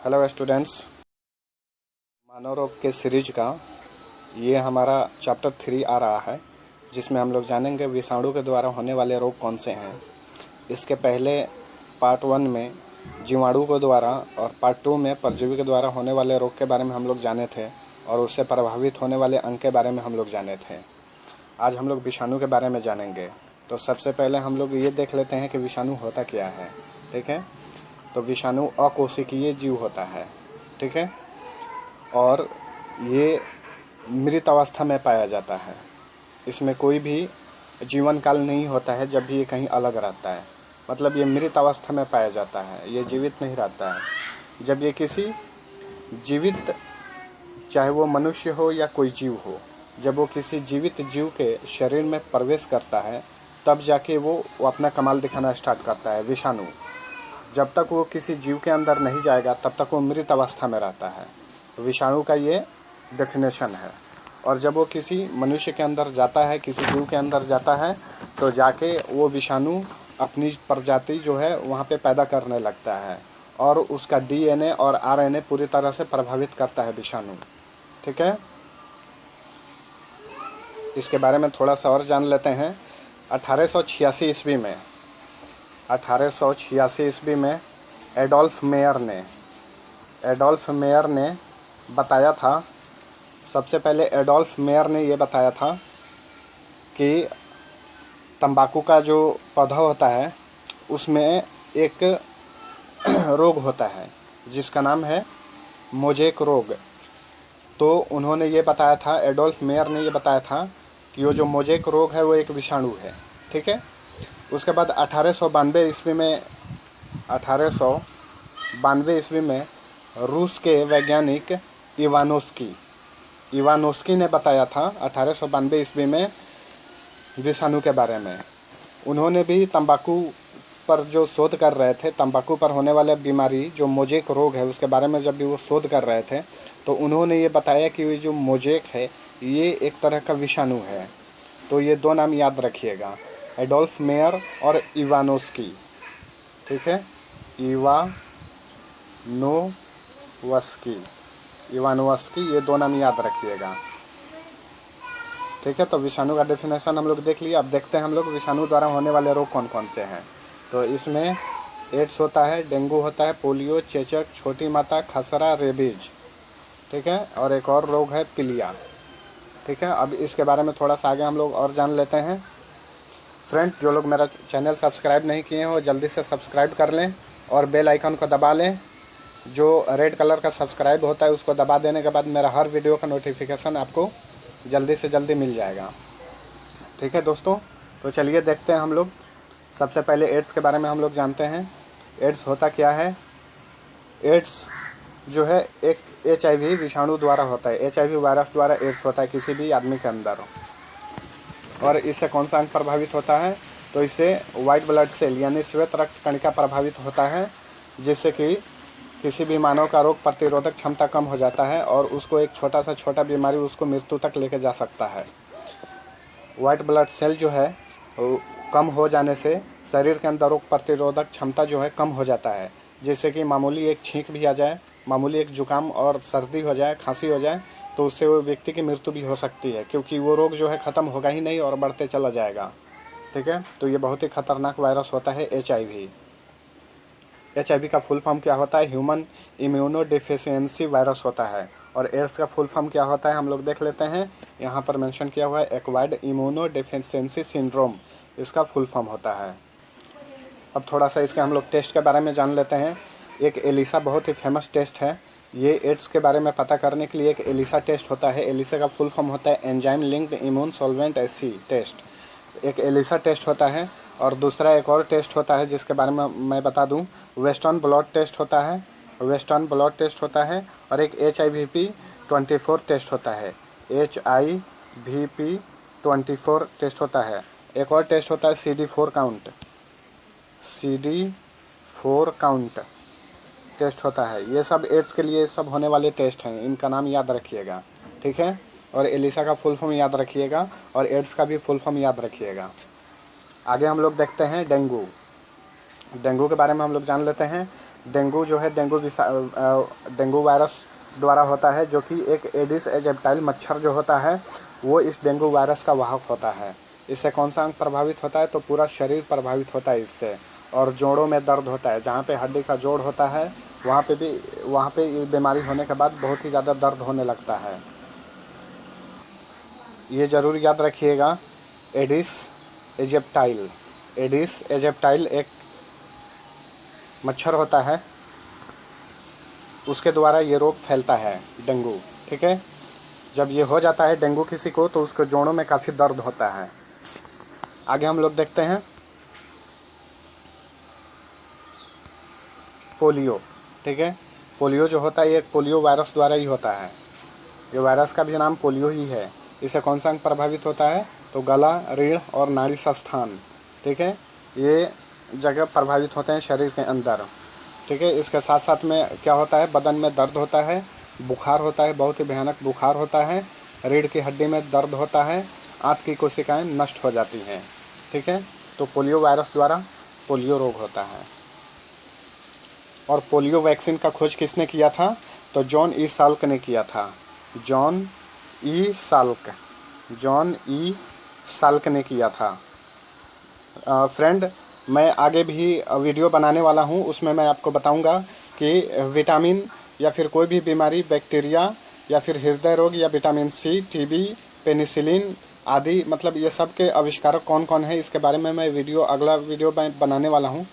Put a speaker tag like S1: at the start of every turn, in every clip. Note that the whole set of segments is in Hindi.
S1: हेलो स्टूडेंट्स, मानव रोग के सीरीज का ये हमारा चैप्टर 3 आ रहा है, जिसमें हम लोग जानेंगे विषाणु के द्वारा होने वाले रोग कौन से हैं। इसके पहले पार्ट 1 में जीवाणु के द्वारा और पार्ट 2 में परजीवी के द्वारा होने वाले रोग के बारे में हम लोग जाने थे और उससे प्रभावित होने वाले अंग के बारे में हम लोग जाने थे। आज हम लोग विषाणु के बारे में जानेंगे। तो सबसे पहले हम लोग ये देख लेते हैं कि विषाणु होता क्या है। ठीक है, तो विषाणु अकोशिकीय जीव होता है। ठीक है, और ये मृत अवस्था में पाया जाता है। इसमें कोई भी जीवन काल नहीं होता है जब भी ये कहीं अलग रहता है, मतलब ये मृत अवस्था में पाया जाता है, ये जीवित नहीं रहता है। जब ये किसी जीवित, चाहे वो मनुष्य हो या कोई जीव हो, जब वो किसी जीवित जीव के शरीर में प्रवेश करता है तब जाके वो अपना कमाल दिखाना स्टार्ट करता है। विषाणु जब तक वो किसी जीव के अंदर नहीं जाएगा तब तक वो मृत अवस्था में रहता है। विषाणु का ये डेफिनेशन है। और जब वो किसी मनुष्य के अंदर जाता है, किसी जीव के अंदर जाता है, तो जाके वो विषाणु अपनी प्रजाति जो है वहाँ पे पैदा करने लगता है और उसका डीएनए और आरएनए पूरी तरह से प्रभावित करता है विषाणु। ठीक है, इसके बारे में थोड़ा सा और जान लेते हैं। 1886 ईस्वी में एडोल्फ मेयर ने बताया था। सबसे पहले एडोल्फ मेयर ने ये बताया था कि तंबाकू का जो पौधा होता है उसमें एक रोग होता है जिसका नाम है मोज़ेक रोग। तो उन्होंने ये बताया था, एडोल्फ मेयर ने ये बताया था कि वो जो मोज़ेक रोग है वो एक विषाणु है। ठीक है, उसके बाद 1892 ईस्वी में रूस के वैज्ञानिक इवानोस्की ने बताया था 1892 ईस्वी में विषाणु के बारे में। उन्होंने भी तंबाकू पर जो शोध कर रहे थे, तंबाकू पर होने वाले बीमारी जो मोज़ेक रोग है उसके बारे में जब भी वो शोध कर रहे थे, तो उन्होंने ये बताया कि ये जो मोज़ेक है ये एक तरह का विषाणु है। तो ये दो नाम याद रखिएगा, एडोल्फ मेयर और इवानोस्की। ठीक है, इवानोस्की, ये दो नाम याद रखिएगा। ठीक है, तो विषाणु का डेफिनेशन हम लोग देख लिया। अब देखते हैं हम लोग विषाणु द्वारा होने वाले रोग कौन कौन से हैं। तो इसमें एड्स होता है, डेंगू होता है, पोलियो, चेचक, छोटी माता, खसरा, रेबीज। ठीक है, और एक और रोग है पीलिया। ठीक है, अब इसके बारे में थोड़ा सा आगे हम लोग और जान लेते हैं। फ्रेंड्स, जो लोग मेरा चैनल सब्सक्राइब नहीं किए हैं वो जल्दी से सब्सक्राइब कर लें और बेल आइकन को दबा लें। जो रेड कलर का सब्सक्राइब होता है उसको दबा देने के बाद मेरा हर वीडियो का नोटिफिकेशन आपको जल्दी से जल्दी मिल जाएगा। ठीक है दोस्तों, तो चलिए देखते हैं हम लोग। सबसे पहले एड्स के बारे में हम लोग जानते हैं। एड्स होता क्या है। एड्स जो है एक HIV विषाणु द्वारा होता है। HIV वायरस द्वारा एड्स होता है किसी भी आदमी के अंदर। और इससे कौन सा अंग प्रभावित होता है, तो इससे वाइट ब्लड सेल यानी श्वेत रक्त कणिका प्रभावित होता है, जिससे कि किसी भी मानव का रोग प्रतिरोधक क्षमता कम हो जाता है और उसको एक छोटा बीमारी उसको मृत्यु तक लेके जा सकता है। वाइट ब्लड सेल जो है कम हो जाने से शरीर के अंदर रोग प्रतिरोधक क्षमता जो है कम हो जाता है, जैसे कि मामूली एक छींक भी आ जाए, मामूली एक जुकाम और सर्दी हो जाए, खांसी हो जाए, तो उससे वो व्यक्ति की मृत्यु भी हो सकती है, क्योंकि वो रोग जो है ख़त्म होगा ही नहीं और बढ़ते चला जाएगा। ठीक है, तो ये बहुत ही खतरनाक वायरस होता है HIV। HIV का फुल फॉर्म क्या होता है, ह्यूमन इम्यूनो डिफिशियंसी वायरस होता है। और एड्स का फुल फॉर्म क्या होता है हम लोग देख लेते हैं। यहाँ पर मेंशन किया हुआ है एक्वायर्ड इम्यूनो डिफिशियंसी सिंड्रोम, इसका फुल फॉर्म होता है। अब थोड़ा सा इसके हम लोग टेस्ट के बारे में जान लेते हैं। एक एलिसा बहुत ही फेमस टेस्ट है। ये एड्स के बारे में पता करने के लिए एक एलिसा टेस्ट होता है। एलिसा का फुल फॉर्म होता है enzyme linked immune solvent SC test. एक एलिसा टेस्ट होता है और दूसरा एक और टेस्ट होता है जिसके बारे में मैं बता दूं, वेस्टर्न ब्लॉट टेस्ट होता है। वेस्टर्न ब्लॉट टेस्ट होता है और एक HIVP-24 टेस्ट होता है। HIVP-24 टेस्ट होता है। एक और टेस्ट होता है CD4 काउंट टेस्ट होता है। ये सब एड्स के लिए सब होने वाले टेस्ट हैं, इनका नाम याद रखिएगा। ठीक है, और एलिसा का फुल फॉर्म याद रखिएगा और एड्स का भी फुल फॉर्म याद रखिएगा। आगे हम लोग देखते हैं डेंगू के बारे में हम लोग जान लेते हैं। डेंगू जो है डेंगू वायरस द्वारा होता है, जो कि एक एडिस एजिप्टाइल मच्छर जो होता है वो इस डेंगू वायरस का वाहक होता है। इससे कौन सा अंग प्रभावित होता है? तो पूरा शरीर प्रभावित होता है इससे। और जोड़ों में दर्द होता है, जहाँ पे हड्डी का जोड़ होता है वहाँ पे ये बीमारी होने के बाद बहुत ही ज़्यादा दर्द होने लगता है। ये ज़रूर याद रखिएगा, एडिस एजिप्टाइल एक मच्छर होता है, उसके द्वारा ये रोग फैलता है, डेंगू। ठीक है, जब ये हो जाता है डेंगू किसी को तो उसके जोड़ों में काफ़ी दर्द होता है। आगे हम लोग देखते हैं पोलियो। ठीक है, पोलियो जो होता है ये पोलियो वायरस द्वारा ही होता है। ये वायरस का भी नाम पोलियो ही है। इससे कौन सा अंग प्रभावित होता है? तो गला, रीढ़ और नाड़ी स्थान। ठीक है, ये जगह प्रभावित होते हैं शरीर के अंदर। ठीक है, इसके साथ साथ में क्या होता है, बदन में दर्द होता है, बुखार होता है, बहुत ही भयानक बुखार होता है, रीढ़ की हड्डी में दर्द होता है, आंत की कोशिकाएं नष्ट हो जाती हैं। ठीक है, तो पोलियो वायरस द्वारा पोलियो रोग होता है। और पोलियो वैक्सीन का खोज किसने किया था? तो जॉन ई साल्क ने किया था। जॉन ई साल्क ने किया था। फ्रेंड, मैं आगे भी वीडियो बनाने वाला हूं, उसमें मैं आपको बताऊंगा कि विटामिन या फिर कोई भी बीमारी, बैक्टीरिया या फिर हृदय रोग या विटामिन सी, टीबी, पेनिसिलिन आदि, मतलब ये सब के आविष्कारक कौन कौन है, इसके बारे में मैं अगला वीडियो मैं बनाने वाला हूँ।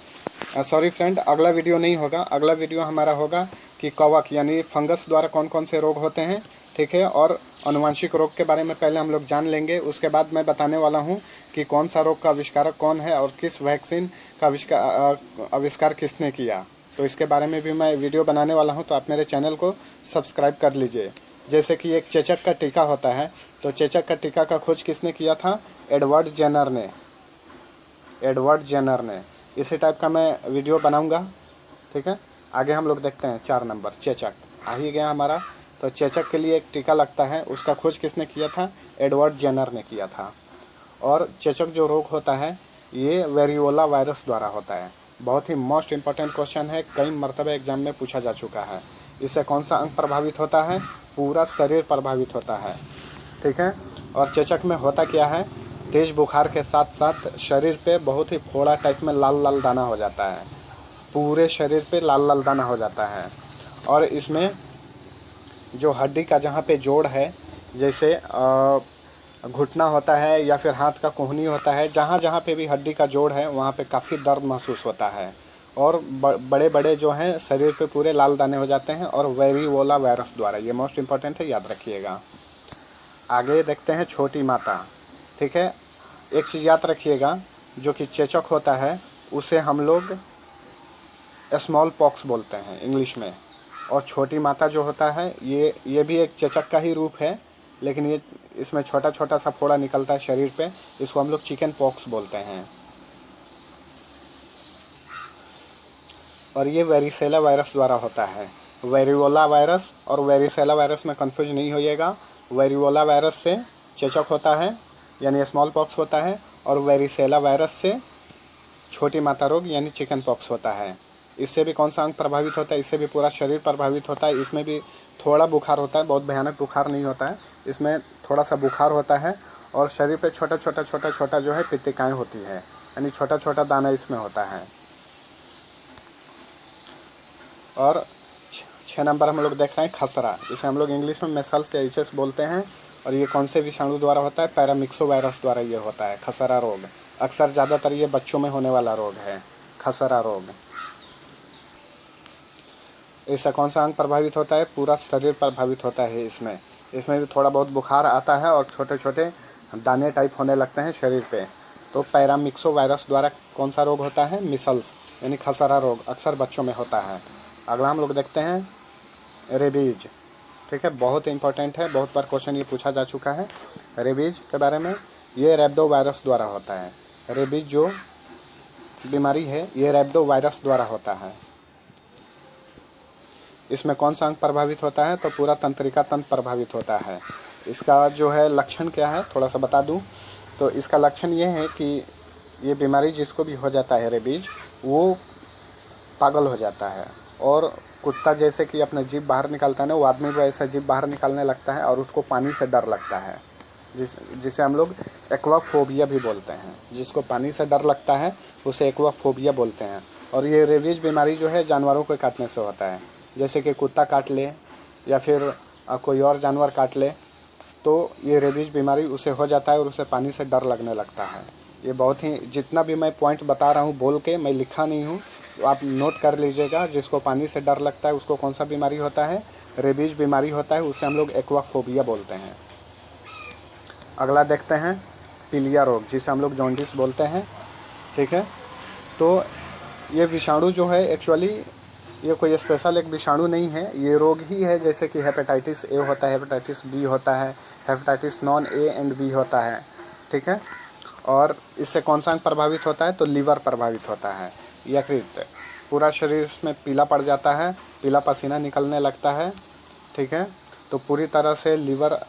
S1: सॉरी फ्रेंड, अगला वीडियो नहीं होगा, अगला वीडियो हमारा होगा कि कवक यानी फंगस द्वारा कौन कौन से रोग होते हैं। ठीक है, और आनुवंशिक रोग के बारे में पहले हम लोग जान लेंगे, उसके बाद मैं बताने वाला हूँ कि कौन सा रोग का आविष्कारक कौन है और किस वैक्सीन का आविष्कार किसने किया। तो इसके बारे में भी मैं वीडियो बनाने वाला हूँ, तो आप मेरे चैनल को सब्सक्राइब कर लीजिए। जैसे कि एक चेचक का टीका होता है, तो चेचक का टीका का खोज किसने किया था? एडवर्ड जेनर ने। इसी टाइप का मैं वीडियो बनाऊंगा। ठीक है, आगे हम लोग देखते हैं 4 नंबर, चेचक आ ही गया हमारा। तो चेचक के लिए एक टीका लगता है, उसका खोज किसने किया था? एडवर्ड जेनर ने किया था। और चेचक जो रोग होता है ये वेरियोला वायरस द्वारा होता है। बहुत ही मोस्ट इम्पॉर्टेंट क्वेश्चन है, कई मरतबा एग्जाम में पूछा जा चुका है। इससे कौन सा अंग प्रभावित होता है? पूरा शरीर प्रभावित होता है। ठीक है, और चेचक में होता क्या है, तेज बुखार के साथ साथ शरीर पे बहुत ही फोड़ा टाइप में लाल लाल दाना हो जाता है, पूरे शरीर पे लाल लाल दाना हो जाता है। और इसमें जो हड्डी का जहाँ पे जोड़ है, जैसे घुटना होता है या फिर हाथ का कोहनी होता है, जहाँ जहाँ पे भी हड्डी का जोड़ है वहाँ पे काफ़ी दर्द महसूस होता है। और बड़े बड़े जो हैं शरीर पे पूरे लाल दाने हो जाते हैं, और वेरियोला वायरस द्वारा। ये मोस्ट इम्पॉर्टेंट है, याद रखिएगा। आगे देखते हैं छोटी माता। ठीक है, एक चीज़ याद रखिएगा, जो कि चेचक होता है उसे हम लोग स्मॉल पॉक्स बोलते हैं इंग्लिश में। और छोटी माता जो होता है ये भी एक चेचक का ही रूप है, लेकिन ये इसमें छोटा छोटा सा फोड़ा निकलता है शरीर पे, इसको हम लोग चिकन पॉक्स बोलते हैं। और ये वेरिसेला वायरस द्वारा होता है। वेरियोला वायरस और वेरिसेला वायरस में कंफ्यूज नहीं होइएगा। वेरियोला वायरस से चेचक होता है यानी स्मॉल पॉक्स होता है, और वेरिसेला वायरस से छोटी माता रोग यानी चिकन पॉक्स होता है। इससे भी कौन सा अंग प्रभावित होता है? इससे भी पूरा शरीर प्रभावित होता है। इसमें भी थोड़ा बुखार होता है, बहुत भयानक बुखार नहीं होता है, इसमें थोड़ा सा बुखार होता है। और शरीर पे छोटा छोटा जो है पित्तिकाएँ होती है, यानी छोटा छोटा दाना इसमें होता है। और 6 नंबर हम लोग देख रहे हैं खसरा। इसे हम लोग इंग्लिश में मेसल्स या एचएस बोलते हैं। और ये कौन से विषाणु द्वारा होता है? पैरामिक्सो वायरस द्वारा ये होता है खसरा रोग। अक्सर ज़्यादातर ये बच्चों में होने वाला रोग है, खसरा रोग। इससे कौन सा अंग प्रभावित होता है? पूरा शरीर प्रभावित होता है। इसमें भी थोड़ा बहुत बुखार आता है और छोटे छोटे दाने टाइप होने लगते हैं शरीर पे। तो पैरामिक्सो वायरस द्वारा कौन सा रोग होता है? मिसल्स यानी खसरा रोग, अक्सर बच्चों में होता है। अगला हम लोग देखते हैं रेबीज। ठीक है, बहुत इंपॉर्टेंट है, बहुत बार क्वेश्चन ये पूछा जा चुका है रेबीज के बारे में। ये रैबिडो वायरस द्वारा होता है। रेबीज जो बीमारी है ये रैबिडो वायरस द्वारा होता है। इसमें कौन सा अंग प्रभावित होता है? तो पूरा तंत्रिका तंत्र प्रभावित होता है। इसका जो है लक्षण क्या है थोड़ा सा बता दूं, तो इसका लक्षण ये है कि ये बीमारी जिसको भी हो जाता है रेबीज, वो पागल हो जाता है, और कुत्ता जैसे कि अपना जीभ बाहर निकालता है ना, वो आदमी भी ऐसा जीभ बाहर निकालने लगता है और उसको पानी से डर लगता है, जिसे हम लोग एक्वाफोबिया भी बोलते हैं। जिसको पानी से डर लगता है उसे एक्वाफोबिया बोलते हैं। और ये रेबीज बीमारी जो है जानवरों को काटने से होता है, जैसे कि कुत्ता काट ले या फिर कोई और जानवर काट ले तो ये रेबीज बीमारी उसे हो जाता है और उसे पानी से डर लगने लगता है। ये बहुत ही, जितना भी मैं पॉइंट बता रहा हूँ बोल के, मैं लिखा नहीं हूँ, तो आप नोट कर लीजिएगा। जिसको पानी से डर लगता है उसको कौन सा बीमारी होता है? रेबीज बीमारी होता है, उसे हम लोग एक्वाफोबिया बोलते हैं। अगला देखते हैं पीलिया रोग, जिसे हम लोग जॉन्डिस बोलते हैं। ठीक है, तो ये विषाणु जो है एक्चुअली ये कोई स्पेशल एक विषाणु नहीं है, ये रोग ही है। जैसे कि हेपेटाइटिस ए होता है, हेपेटाइटिस बी होता है, hepatitis non A and B होता है। ठीक है, और इससे कौन सा अंग प्रभावित होता है? तो लीवर प्रभावित होता है। यकृत, पूरा शरीर में पीला पड़ जाता है, पीला पसीना निकलने लगता है। ठीक है, तो पूरी तरह से लीवर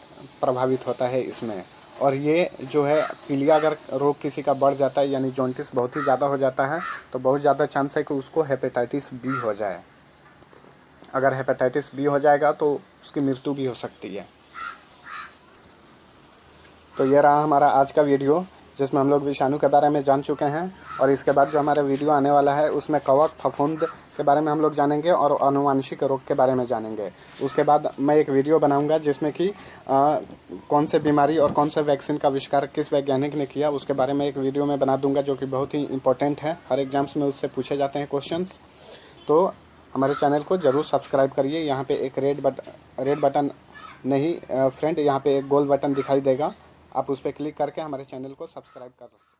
S1: प्रभावित होता है इसमें। और ये जो है पीलिया अगर रोग किसी का बढ़ जाता है, यानी जॉन्डिस बहुत ही ज़्यादा हो जाता है, तो बहुत ज़्यादा चांस है कि उसको हेपेटाइटिस बी हो जाए। अगर हेपेटाइटिस बी हो जाएगा तो उसकी मृत्यु भी हो सकती है। तो ये रहा हमारा आज का वीडियो, जिसमें हम लोग विषाणु के बारे में जान चुके हैं। और इसके बाद जो हमारा वीडियो आने वाला है उसमें कवक, फफूंद के बारे में हम लोग जानेंगे और आनुवंशिक रोग के बारे में जानेंगे। उसके बाद मैं एक वीडियो बनाऊंगा जिसमें कि कौन से बीमारी और कौन से वैक्सीन का आविष्कार किस वैज्ञानिक ने किया, उसके बारे में एक वीडियो में बना दूंगा, जो कि बहुत ही इंपॉर्टेंट है। हर एग्जाम्स में उससे पूछे जाते हैं क्वेश्चंस। तो हमारे चैनल को जरूर सब्सक्राइब करिए। यहाँ पे एक रेड बटन नहीं फ्रेंड, यहाँ पे एक गोल बटन दिखाई देगा, आप उस पर क्लिक करके हमारे चैनल को सब्सक्राइब कर सकते हैं।